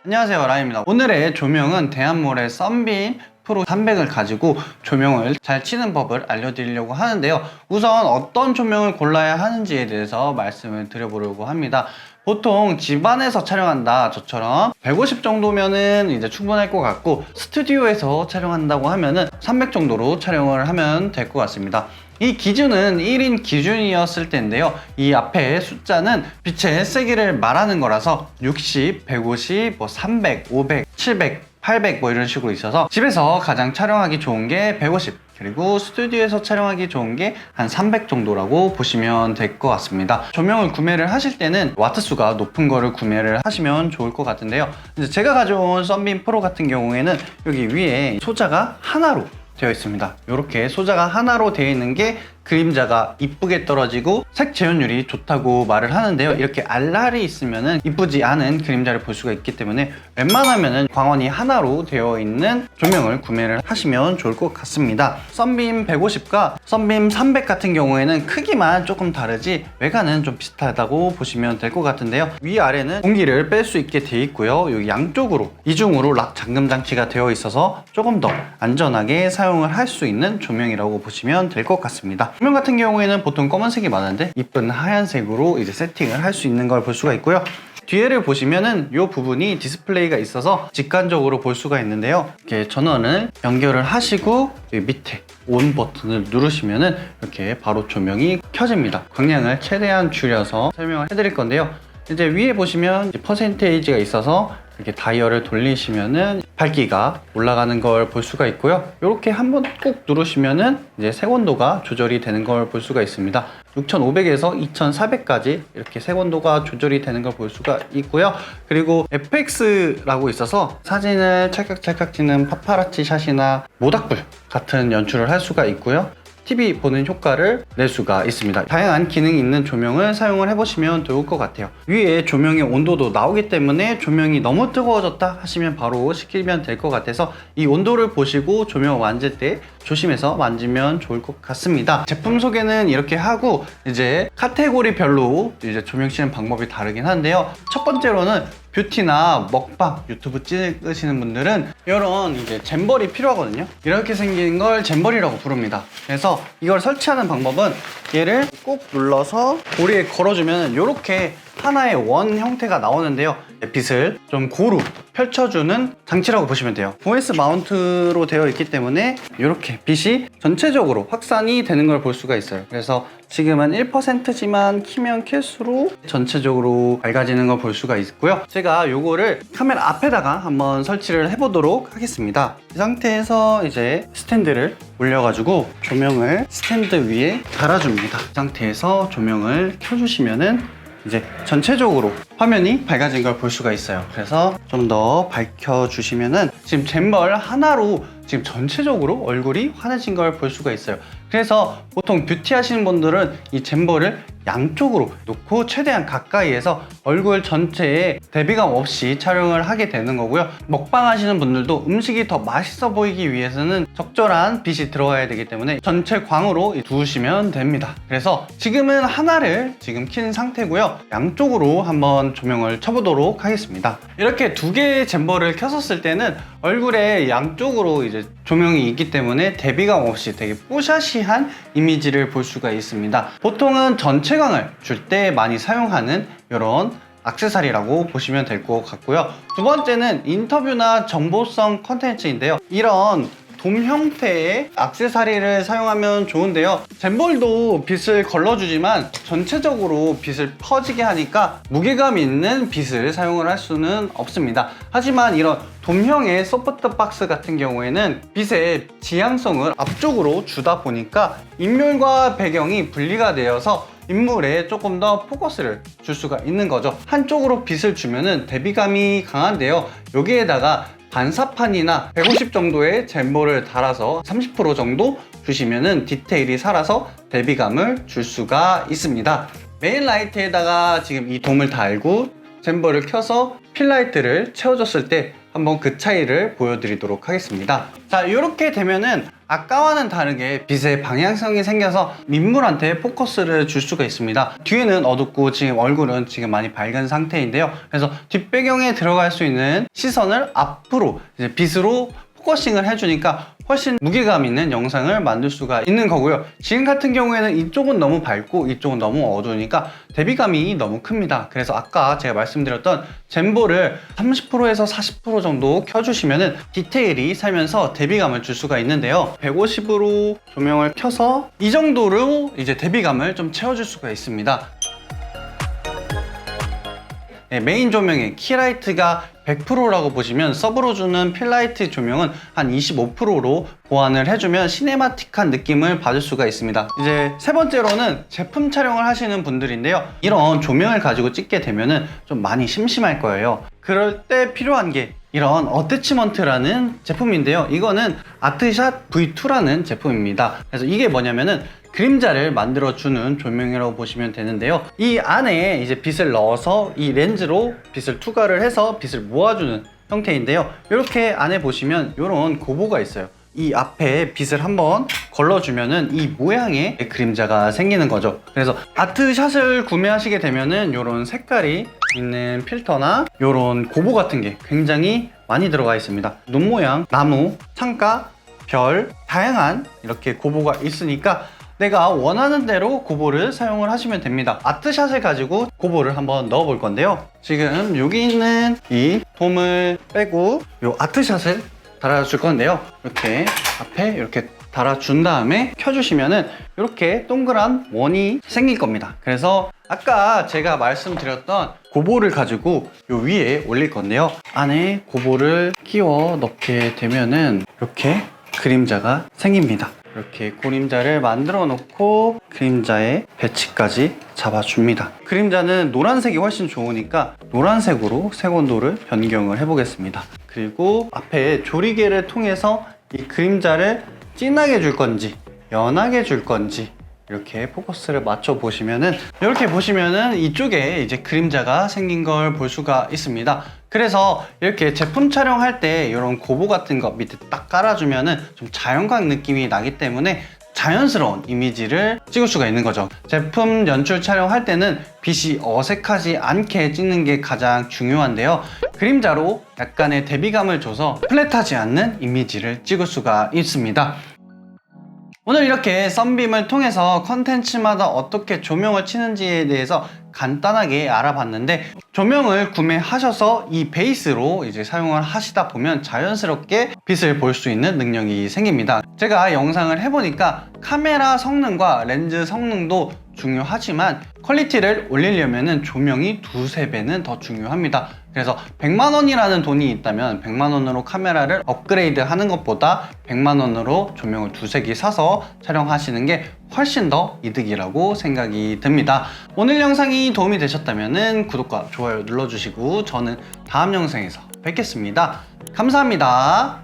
안녕하세요, 라임입니다. 오늘의 조명은 대한몰의 썬빔 프로 300을 가지고 조명을 잘 치는 법을 알려드리려고 하는데요. 우선 어떤 조명을 골라야 하는지에 대해서 말씀을 드려보려고 합니다. 보통 집안에서 촬영한다 저처럼 150 정도면은 이제 충분할 것 같고, 스튜디오에서 촬영한다고 하면은 300 정도로 촬영을 하면 될 것 같습니다. 이 기준은 1인 기준이었을 텐데요. 이 앞에 숫자는 빛의 세기를 말하는 거라서 60, 150, 300, 500, 700, 800 이런 식으로 있어서 집에서 가장 촬영하기 좋은 게 150, 그리고 스튜디오에서 촬영하기 좋은 게 한 300 정도라고 보시면 될 것 같습니다. 조명을 구매를 하실 때는 와트수가 높은 거를 구매를 하시면 좋을 것 같은데요. 이제 제가 가져온 썬빔 프로 같은 경우에는 여기 위에 소자가 하나로 되어 있습니다. 이렇게 소자가 하나로 되어 있는 게 그림자가 이쁘게 떨어지고 색 재현율이 좋다고 말을 하는데요. 이렇게 알알이 있으면은 이쁘지 않은 그림자를 볼 수가 있기 때문에 웬만하면은 광원이 하나로 되어 있는 조명을 구매를 하시면 좋을 것 같습니다. 썬빔 150과 썬빔 300 같은 경우에는 크기만 조금 다르지 외관은 좀 비슷하다고 보시면 될 것 같은데요. 위아래는 공기를 뺄 수 있게 되어 있고요. 여기 양쪽으로 이중으로 락 잠금 장치가 되어 있어서 조금 더 안전하게 사용을 할 수 있는 조명이라고 보시면 될 것 같습니다. 조명 같은 경우에는 보통 검은색이 많은데 이쁜 하얀색으로 이제 세팅을 할 수 있는 걸 볼 수가 있고요. 뒤에를 보시면은 이 부분이 디스플레이가 있어서 직관적으로 볼 수가 있는데요. 이렇게 전원을 연결을 하시고 여기 밑에 온 버튼을 누르시면은 이렇게 바로 조명이 켜집니다. 광량을 최대한 줄여서 설명을 해드릴 건데요. 이제 위에 보시면 퍼센테이지가 있어서 이렇게 다이얼을 돌리시면은 밝기가 올라가는 걸 볼 수가 있고요. 이렇게 한번 꾹 누르시면은 이제 색온도가 조절이 되는 걸 볼 수가 있습니다. 6500에서 2400까지 이렇게 색온도가 조절이 되는 걸 볼 수가 있고요. 그리고 FX라고 있어서 사진을 찰칵찰칵 찍는 파파라치 샷이나 모닥불 같은 연출을 할 수가 있고요. TV 보는 효과를 낼 수가 있습니다. 다양한 기능이 있는 조명을 사용을 해보시면 좋을 것 같아요. 위에 조명의 온도도 나오기 때문에 조명이 너무 뜨거워졌다 하시면 바로 식히면 될 것 같아서 이 온도를 보시고 조명을 만질 때 조심해서 만지면 좋을 것 같습니다. 제품 소개는 이렇게 하고 이제 카테고리별로 이제 조명 치는 방법이 다르긴 한데요. 첫 번째로는 뷰티나 먹방 유튜브 찍으시는 분들은 이런 이제 잼버리 필요하거든요. 이렇게 생긴 걸 잼버리라고 부릅니다. 그래서 이걸 설치하는 방법은 얘를 꾹 눌러서 고리에 걸어주면 이렇게 하나의 원 형태가 나오는데요. 빛을 좀 고루 펼쳐주는 장치라고 보시면 돼요. OS 마운트로 되어 있기 때문에 이렇게 빛이 전체적으로 확산이 되는 걸 볼 수가 있어요. 그래서 지금은 1%지만 키면 킬수록 전체적으로 밝아지는 걸 볼 수가 있고요. 제가 요거를 카메라 앞에다가 한번 설치를 해보도록 하겠습니다. 이 상태에서 이제 스탠드를 올려가지고 조명을 스탠드 위에 달아줍니다. 이 상태에서 조명을 켜주시면은 이제 전체적으로 화면이 밝아진 걸 볼 수가 있어요. 그래서 좀 더 밝혀주시면은 지금 잼벌 하나로 지금 전체적으로 얼굴이 환해진 걸 볼 수가 있어요. 그래서 보통 뷰티 하시는 분들은 이 잼벌을 양쪽으로 놓고 최대한 가까이에서 얼굴 전체에 대비감 없이 촬영을 하게 되는 거고요. 먹방 하시는 분들도 음식이 더 맛있어 보이기 위해서는 적절한 빛이 들어가야 되기 때문에 전체 광으로 두시면 됩니다. 그래서 지금은 하나를 지금 킨 상태고요. 양쪽으로 한번 조명을 쳐보도록 하겠습니다. 이렇게 두 개의 잼버를 켰었을 때는 얼굴에 양쪽으로 이제 조명이 있기 때문에 대비감 없이 되게 뽀샤시한 이미지를 볼 수가 있습니다. 보통은 전체광을 줄 때 많이 사용하는 이런 액세서리라고 보시면 될 것 같고요. 두 번째는 인터뷰나 정보성 컨텐츠인데요. 이런 돔 형태의 액세서리를 사용하면 좋은데요. 잼벌도 빛을 걸러주지만 전체적으로 빛을 퍼지게 하니까 무게감 있는 빛을 사용을 할 수는 없습니다. 하지만 이런 돔형의 소프트박스 같은 경우에는 빛의 지향성을 앞쪽으로 주다 보니까 인물과 배경이 분리가 되어서 인물에 조금 더 포커스를 줄 수가 있는 거죠. 한쪽으로 빛을 주면은 대비감이 강한데요. 여기에다가 반사판이나 150 정도의 잼버를 달아서 30% 정도 주시면은 디테일이 살아서 대비감을 줄 수가 있습니다. 메인 라이트에다가 지금 이 돔을 달고 잼버를 켜서 필라이트를 채워줬을 때 한번 그 차이를 보여드리도록 하겠습니다. 자, 이렇게 되면은 아까와는 다르게 빛의 방향성이 생겨서 민물한테 포커스를 줄 수가 있습니다. 뒤에는 어둡고 지금 얼굴은 지금 많이 밝은 상태인데요. 그래서 뒷배경에 들어갈 수 있는 시선을 앞으로 이제 빛으로 포커싱을 해주니까 훨씬 무게감 있는 영상을 만들 수가 있는 거고요. 지금 같은 경우에는 이쪽은 너무 밝고 이쪽은 너무 어두우니까 대비감이 너무 큽니다. 그래서 아까 제가 말씀드렸던 젠보를 30%에서 40% 정도 켜주시면은 디테일이 살면서 대비감을 줄 수가 있는데요. 150으로 조명을 켜서 이 정도로 이제 대비감을 좀 채워줄 수가 있습니다. 네, 메인 조명의 키라이트가 100%라고 보시면 서브로 주는 필라이트 조명은 한 25%로 보완을 해주면 시네마틱한 느낌을 받을 수가 있습니다. 이제 세 번째로는 제품 촬영을 하시는 분들인데요. 이런 조명을 가지고 찍게 되면은 좀 많이 심심할 거예요. 그럴 때 필요한 게 이런 어태치먼트라는 제품인데요. 이거는 아트샷 V2라는 제품입니다. 그래서 이게 뭐냐면은 그림자를 만들어주는 조명이라고 보시면 되는데요. 이 안에 이제 빛을 넣어서 이 렌즈로 빛을 투과를 해서 빛을 모아주는 형태인데요. 이렇게 안에 보시면 이런 고보가 있어요. 이 앞에 빛을 한번 걸러주면은 이 모양의 그림자가 생기는 거죠. 그래서 아트샷을 구매하시게 되면은 이런 색깔이 있는 필터나 이런 고보 같은 게 굉장히 많이 들어가 있습니다. 눈 모양, 나무, 창가, 별, 다양한 이렇게 고보가 있으니까 내가 원하는 대로 고보를 사용을 하시면 됩니다. 아트샷을 가지고 고보를 한번 넣어 볼 건데요. 지금 여기 있는 이 돔을 빼고 이 아트샷을 달아줄 건데요. 이렇게 앞에 이렇게 달아준 다음에 켜주시면은 이렇게 동그란 원이 생길 겁니다. 그래서 아까 제가 말씀드렸던 고보를 가지고 요 위에 올릴 건데요. 안에 고보를 끼워 넣게 되면은 이렇게 그림자가 생깁니다. 이렇게 그림자를 만들어 놓고 그림자의 배치까지 잡아줍니다. 그림자는 노란색이 훨씬 좋으니까 노란색으로 색온도를 변경을 해보겠습니다. 그리고 앞에 조리개를 통해서 이 그림자를 진하게 줄 건지 연하게 줄 건지 이렇게 포커스를 맞춰 보시면은 이렇게 보시면은 이쪽에 이제 그림자가 생긴 걸 볼 수가 있습니다. 그래서 이렇게 제품 촬영할 때 이런 고보 같은 거 밑에 딱 깔아주면은 좀 자연광 느낌이 나기 때문에 자연스러운 이미지를 찍을 수가 있는 거죠. 제품 연출 촬영할 때는 빛이 어색하지 않게 찍는 게 가장 중요한데요. 그림자로 약간의 대비감을 줘서 플랫하지 않는 이미지를 찍을 수가 있습니다. 오늘 이렇게 썬빔을 통해서 컨텐츠마다 어떻게 조명을 치는지에 대해서 간단하게 알아봤는데 조명을 구매하셔서 이 베이스로 이제 사용을 하시다 보면 자연스럽게 빛을 볼 수 있는 능력이 생깁니다. 제가 영상을 해보니까 카메라 성능과 렌즈 성능도 중요하지만 퀄리티를 올리려면 조명이 두세 배는 더 중요합니다. 그래서 100만 원이라는 돈이 있다면 100만 원으로 카메라를 업그레이드 하는 것보다 100만 원으로 조명을 두세 개 사서 촬영하시는 게 훨씬 더 이득이라고 생각이 듭니다. 오늘 영상이 도움이 되셨다면 구독과 좋아요 눌러주시고 저는 다음 영상에서 뵙겠습니다. 감사합니다.